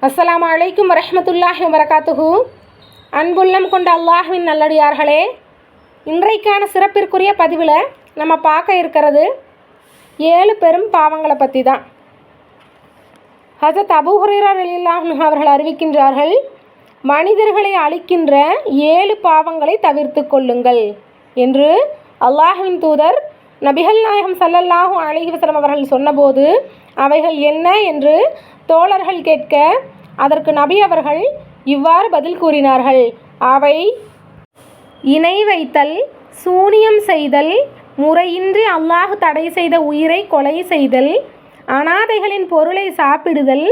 அஸ்ஸலாமு அலைக்கும் வரஹ்மத்துல்லாஹி வபரகாத்துஹு. அன்புள்ளம் கொண்ட அல்லாஹ்வின் நல்லடியார்களே, இன்றைக்கான சிறப்பிற்குரிய பதிவில் நம்ம பார்க்க இருக்கிறது 7 பெரும் பாவங்களை பற்றி தான். ஹஜ்ரத் அபூ ஹுரைரா ரலியல்லாஹு அன்ஹு அவர்கள் அறிவிக்கின்றார்கள், மனிதர்களை அழிக்கின்ற 7 பாவங்களை தவிர்த்து கொள்ளுங்கள் என்று அல்லாஹ்வின் தூதர் நபிகள் நாயகம் ஸல்லல்லாஹு அலைஹி வஸல்லம் அவர்கள் சொன்னபோது அவைகள் என்ன என்று தோழர்கள் கேட்க அதற்கு நபி அவர்கள் இவ்வாறு பதில் கூறினார்கள். அவை இணை வைத்தல், சூனியம் செய்தல், முறையின்றி அல்லாஹ் தடை செய்த உயிரை கொலை செய்தல், அனாதைகளின் பொருளை சாப்பிடுதல்,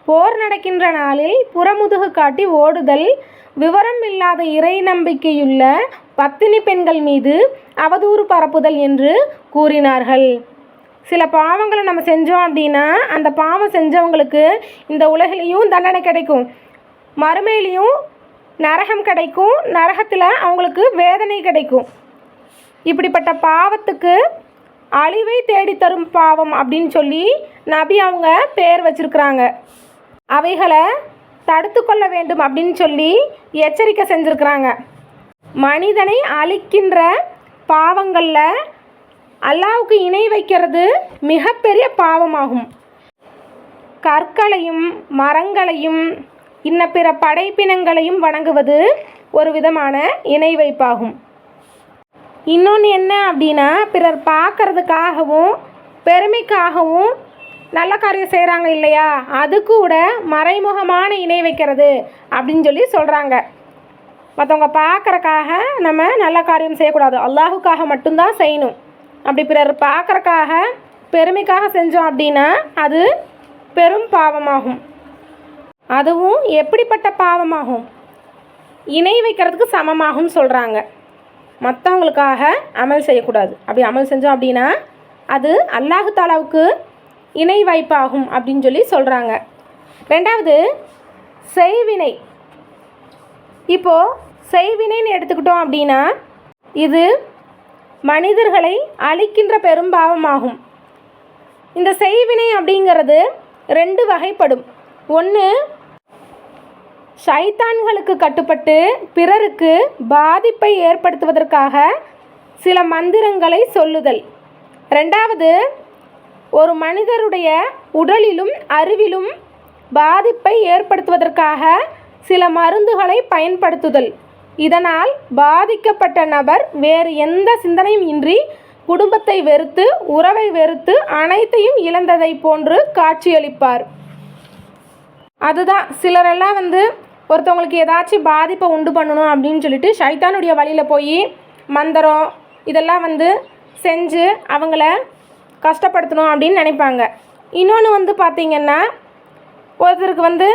போர் நடக்கின்ற நாளில் புறமுதுகு காட்டி ஓடுதல், விவரம் இல்லாத இறை நம்பிக்கையுள்ள பத்தினி பெண்கள் மீது அவதூறு பரப்புதல் என்று கூறினார்கள். சில பாவங்களை நம்ம செஞ்சோம் அப்படின்னா அந்த பாவம் செஞ்சவங்களுக்கு இந்த உலகிலையும் தண்டனை கிடைக்கும், மறுமையிலையும் நரகம் கிடைக்கும், நரகத்தில் அவங்களுக்கு வேதனை கிடைக்கும். இப்படிப்பட்ட பாவத்துக்கு அழிவை தேடித்தரும் பாவம் அப்படின்னு சொல்லி நபி அவங்க பேர் வச்சிருக்கிறாங்க. அவைகளை தடுத்து கொள்ள வேண்டும் அப்படின்னு சொல்லி எச்சரிக்கை செஞ்சுருக்கிறாங்க. மனிதனை அழிக்கின்ற பாவங்களில் அல்லாஹ்வுக்கு இணை வைக்கிறது மிகப்பெரிய பாவமாகும். கற்களையும் மரங்களையும் இன்ன பிற படைப்பினங்களையும் வணங்குவது ஒரு விதமான இணை வைப்பாகும். இன்னொன்று என்ன அப்படின்னா, பிறர் பார்க்கறதுக்காகவும் பெருமைக்காகவும் நல்ல காரியம் செய்கிறாங்க இல்லையா, அது கூட மறைமுகமான இணை வைக்கிறது அப்படின்னு சொல்லி சொல்கிறாங்க. மற்றவங்க பார்க்குறக்காக நம்ம நல்ல காரியம் செய்யக்கூடாது, அல்லாஹுக்காக மட்டும்தான் செய்யணும். அப்படி பிறர் பார்க்குறக்காக பெருமைக்காக செஞ்சோம் அப்படின்னா அது பெரும் பாவமாகும். அதுவும் எப்படிப்பட்ட பாவமாகும்? இணை வைக்கிறதுக்கு சமமாகும் சொல்கிறாங்க. மற்றவங்களுக்காக அமல் செய்யக்கூடாது. அப்படி அமல் செஞ்சோம் அப்படின்னா அது அல்லாஹு தாலாவுக்கு இணை வைப்பாகும் அப்படின்னு சொல்லி சொல்கிறாங்க. ரெண்டாவது, செய்வினை. இப்போது செய்வினைன்னு எடுத்துக்கிட்டோம் அப்படின்னா இது மனிதர்களை அழிக்கின்ற பெரும் பாவமாகும். இந்த செய்வினை அப்படிங்கிறது 2 வகைப்படும். ஒன்று, ஷைத்தான்களுக்கு கட்டுப்பட்டு பிறருக்கு பாதிப்பை ஏற்படுத்துவதற்காக சில மந்திரங்களை சொல்லுதல். ரெண்டாவது, ஒரு மனிதருடைய உடலிலும் அறிவிலும் பாதிப்பை ஏற்படுத்துவதற்காக சில மருந்துகளை பயன்படுத்துதல். இதனால் பாதிக்கப்பட்ட நபர் வேறு எந்த சிந்தனையும் இன்றி குடும்பத்தை வெறுத்து, உறவை வெறுத்து, அனைத்தையும் இழந்ததை போன்று காட்சியளிப்பார். அதுதான் சிலரெல்லாம் ஒருத்தவங்களுக்கு ஏதாச்சும் பாதிப்பை உண்டு பண்ணணும் அப்படின்னு சொல்லிட்டு ஷைத்தானுடைய வழியில் போய் மந்திரம் இதெல்லாம் செஞ்சு அவங்கள கஷ்டப்படுத்தணும் அப்படின்னு நினைப்பாங்க. இன்னொன்று பார்த்திங்கன்னா, ஒருத்தருக்கு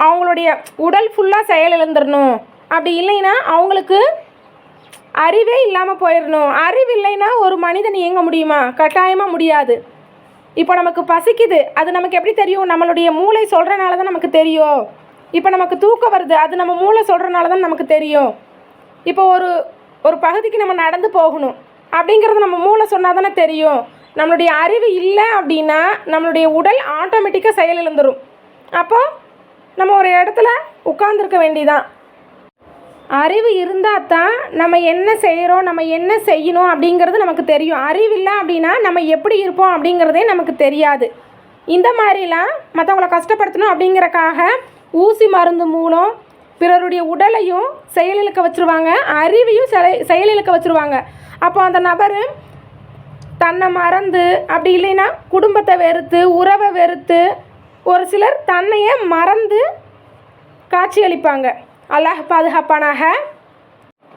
அவங்களுடைய உடல் ஃபுல்லாக செயல் இழந்துடணும், அப்படி இல்லைன்னா அவங்களுக்கு அறிவே இல்லாமல் போயிடணும். அறிவு இல்லைன்னா ஒரு மனிதன் இயங்க முடியுமா? கட்டாயமாக முடியாது. இப்போ நமக்கு பசிக்குது, அது நமக்கு எப்படி தெரியும்? நம்மளுடைய மூளை சொல்கிறனால தான் நமக்கு தெரியும். இப்போ நமக்கு தூக்கம் வருது, அது நம்ம மூளை சொல்கிறனால தான் நமக்கு தெரியும். இப்போ ஒரு பகுதிக்கு நம்ம நடந்து போகணும் அப்படிங்கிறது நம்ம மூளை சொன்னால் தானே தெரியும். நம்மளுடைய அறிவு இல்லை அப்படின்னா நம்மளுடைய உடல் ஆட்டோமேட்டிக்காக செயல் இழந்துடும். அப்போ நம்ம ஒரு இடத்துல உட்கார்ந்துருக்க வேண்டியதான். அறிவு இருந்தால் தான் நம்ம என்ன செய்கிறோம், நம்ம என்ன செய்யணும் அப்படிங்கிறது நமக்கு தெரியும். அறிவில்லை அப்படின்னா நம்ம எப்படி இருப்போம் அப்படிங்கிறதே நமக்கு தெரியாது. இந்த மாதிரிலாம் மற்றவங்கள கஷ்டப்படுத்தணும் அப்படிங்கிறக்காக ஊசி மருந்து மூலம் பிறருடைய உடலையும் செயலிழக்க வச்சுருவாங்க, அறிவையும் செயலிழக்க வச்சுருவாங்க. அப்போ அந்த நபர் தன்னை மறந்து, அப்படி இல்லைன்னா குடும்பத்தை வெறுத்து, உறவை வெறுத்து, ஒரு சிலர் தன்னையே மறந்து காட்சியளிப்பாங்க. அல்லாஹ் பாதுகாப்பானாக.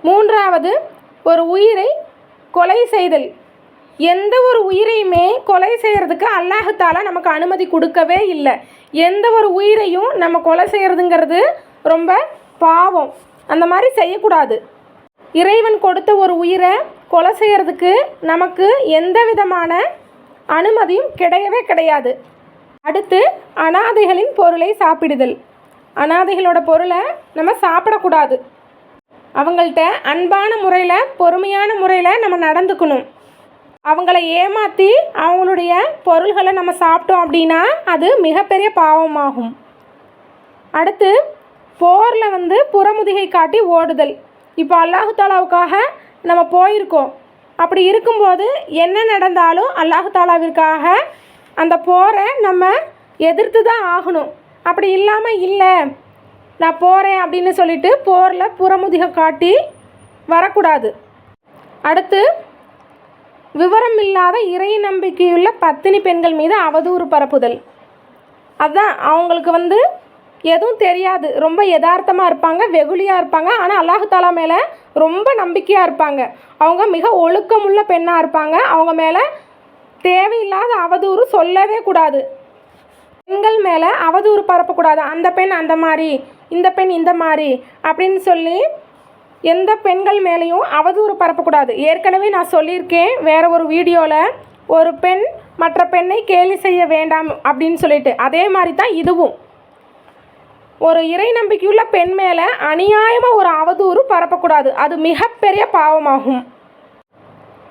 மூன்றாவது, ஒரு உயிரை கொலை செய்தல். எந்த ஒரு உயிரையுமே கொலை செய்கிறதுக்கு அல்லாஹ் தாலா நமக்கு அனுமதி கொடுக்கவே இல்லை. எந்த ஒரு உயிரையும் நம்ம கொலை செய்கிறதுங்கிறது ரொம்ப பாவம், அந்த மாதிரி செய்யக்கூடாது. இறைவன் கொடுத்த ஒரு உயிரை கொலை செய்கிறதுக்கு நமக்கு எந்த விதமான அனுமதியும் கிடையவே கிடையாது. அடுத்து, அனாதைகளின் பொருளை சாப்பிடுதல். அனாதைகளோட பொருளை நம்ம சாப்பிடக்கூடாது. அவங்கள்ட்ட அன்பான முறையில், பொறுமையான முறையில் நம்ம நடந்துக்கணும். அவங்கள ஏமாற்றி அவங்களுடைய பொருள்களை நம்ம சாப்பிட்டோம் அப்படின்னா அது மிகப்பெரிய பாவமாகும். அடுத்து போரில் வந்து புறமுதுகை காட்டி ஓடுதல். இப்போ அல்லாஹு தாலாவுக்காக நம்ம போயிருக்கோம். அப்படி இருக்கும்போது என்ன நடந்தாலும் அல்லாஹு தாலாவிற்காக அந்த போரை நம்ம எதிர்த்து தான் ஆகணும். அப்படி இல்லாமல் இல்லை நான் போகிறேன் அப்படின்னு சொல்லிட்டு போரில் புறமுதுகை காட்டி வரக்கூடாது. அடுத்து விவரம் இல்லாத இறை நம்பிக்கையுள்ள பத்தினி பெண்கள் மீது அவதூறு பரப்புதல். அதுதான் அவங்களுக்கு வந்து எதுவும் தெரியாது, ரொம்ப யதார்த்தமாக இருப்பாங்க, வெகுளியாக இருப்பாங்க. ஆனால் அல்லாஹு தாலா மேலே ரொம்ப நம்பிக்கையாக இருப்பாங்க. அவங்க மிக ஒழுக்கமுள்ள பெண்ணாக இருப்பாங்க. அவங்க மேலே தேவையில்லாத அவதூறு சொல்லவே கூடாது. பெண்கள் மேலே அவதூறு பரப்பக்கூடாது. அந்த பெண் அந்த மாதிரி, இந்த பெண் இந்த மாதிரி அப்படின்னு சொல்லி எந்த பெண்கள் மேலேயும் அவதூறு பரப்பக்கூடாது. ஏற்கனவே நான் சொல்லியிருக்கேன் வேறு ஒரு வீடியோவில், ஒரு பெண் மற்ற பெண்ணை கேலி செய்ய வேண்டாம் அப்படின்னு சொல்லிட்டு. அதே மாதிரி தான் இதுவும். ஒரு இறை நம்பிக்கையுள்ள பெண் மேலே அநியாயமாக ஒரு அவதூறு பரப்பக்கூடாது. அது மிகப்பெரிய பாவமாகும்.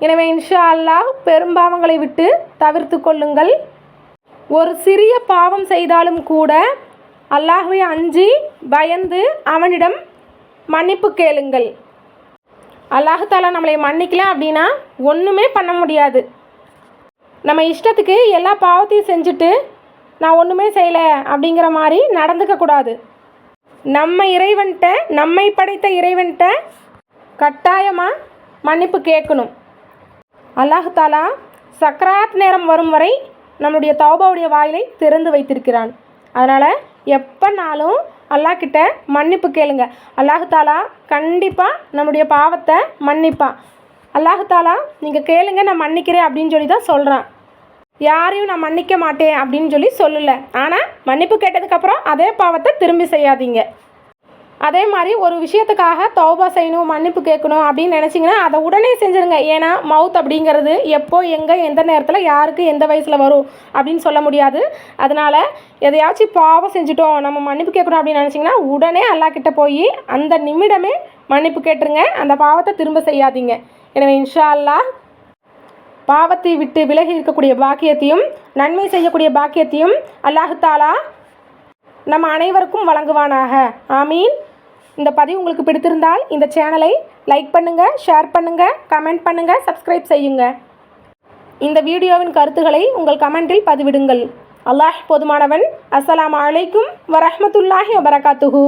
எனவே இன்ஷா அல்லாஹ் பெரும்பாவங்களை விட்டு தவிர்த்து கொள்ளுங்கள். ஒரு சிறிய பாவம் செய்தாலும் கூட அல்லாஹ்வை அஞ்சி பயந்து அவனிடம் மன்னிப்பு கேளுங்கள். அல்லாஹு தாலா நம்மளை மன்னிக்கல அப்படின்னா ஒன்றுமே பண்ண முடியாது. நம்ம இஷ்டத்துக்கு எல்லா பாவத்தையும் செஞ்சுட்டு நான் ஒன்றுமே செய்யலை அப்படிங்கிற மாதிரி நடந்துக்கக்கூடாது. நம்ம இறைவன்கிட்ட, நம்மை படைத்த இறைவன்கிட்ட கட்டாயமாக மன்னிப்பு கேட்கணும். அல்லாஹு தாலா சக்ராத் நேரம் வரும் வரை நம்முடைய தௌபாவுடைய வாயிலை திறந்து வைத்திருக்கிறான். அதனால் எப்போனாலும் அல்லாஹ்கிட்ட மன்னிப்பு கேளுங்க. அல்லாஹு தாலா கண்டிப்பாக நம்முடைய பாவத்தை மன்னிப்பான். அல்லாஹு தாலா நீங்கள் கேளுங்க நான் மன்னிக்கிறேன் அப்படின்னு சொல்லி தான் சொல்கிறான். யாரையும் நான் மன்னிக்க மாட்டேன் அப்படின்னு சொல்லி சொல்லலை. ஆனால் மன்னிப்பு கேட்டதுக்கப்புறம் அதே பாவத்தை திரும்பி செய்யாதீங்க. அதே மாதிரி ஒரு விஷயத்துக்காக தௌபா செய்யணும், மன்னிப்பு கேட்கணும் அப்படின்னு நினச்சிங்கன்னா அதை உடனே செஞ்சுருங்க. ஏன்னா மவுத் அப்படிங்கிறது எப்போ, எங்கே, எந்த நேரத்தில், யாருக்கு, எந்த வயசில் வரும் அப்படின்னு சொல்ல முடியாது. அதனால் எதையாச்சும் பாவம் செஞ்சுட்டோம் நம்ம மன்னிப்பு கேட்கணும் அப்படின்னு நினச்சிங்கன்னா உடனே அல்லாஹ்கிட்ட போய் அந்த நிமிடமே மன்னிப்பு கேட்டுருங்க. அந்த பாவத்தை திரும்ப செய்யாதீங்க. எனவே இன்ஷா அல்லாஹ் பாவத்தை விட்டு விலகி இருக்கக்கூடிய பாக்கியத்தையும் நன்மை செய்யக்கூடிய பாக்கியத்தையும் அல்லாஹு தாலா நம்ம அனைவருக்கும் வழங்குவானாக. ஆமீன். இந்த பதிவு உங்களுக்கு பிடித்திருந்தால் இந்த சேனலை லைக் பண்ணுங்கள், ஷேர் பண்ணுங்கள், கமெண்ட் பண்ணுங்கள், சப்ஸ்கிரைப் செய்யுங்க. இந்த வீடியோவின் கருத்துக்களை உங்கள் கமெண்டில் பதிவிடுங்கள். அல்லாஹ் போதுமானவன். அஸ்ஸலாமு அலைக்கும் வரஹ்மத்துல்லாஹி வபரகாத்துஹு.